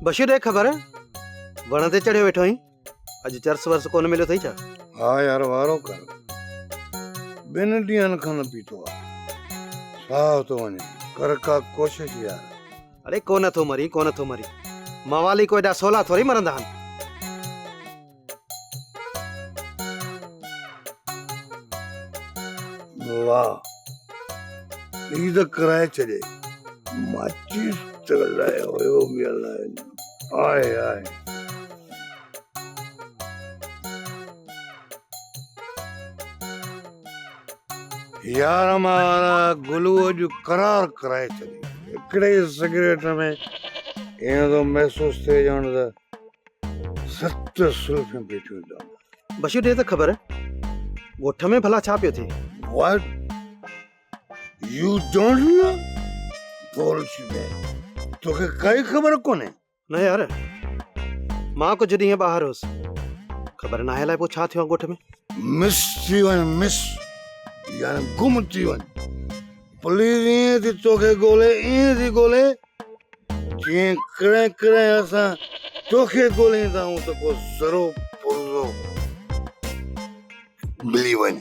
बशीर ॾे ख़बर वण ते चढ़ियो वेठो आहीं। अॼु चर्स वर्स कोन मिलियो अथई छा? हा यार वारो कर, 2 ॾींहंनि खां न पीतो आहे। साह थो वञे, कर का कोशिश यार। अरे कोन थो मरी मवाली को एॾा सोला थोरी मरंदा आहिनि। वाह, ईद कराए छॾे। माचिस त लाइ हुयो बि अलाए। आए आए यार, हमारा गुलू अॼु करार कराए छॾी। हिकिड़े सिगरेट में ईअं थो महसूस थिए ॼण त 7 सुल्फियूं पीटियूं अथनि। बशीर ॾे त ख़बर ॻोठ में भला छा पियो थिए? What? You don't know? Bullshit. तोखे काई ख़बर कोन्हे? न यार, मां कुझु ॾींहं ॿाहिरि हुउसि, ख़बर न आहे अलाए पोइ छा थियो आहे ॻोठ में। मिस थी वञ, मिस यानी गुम थी वञ। पुलिस ईअं थी तोखे ॻोल्हे, ईअं थी ॻोल्हे जीअं कॾहिं असां तोखे ॻोल्हींदा आहियूं त को ज़रो पुरज़ो मिली वञे।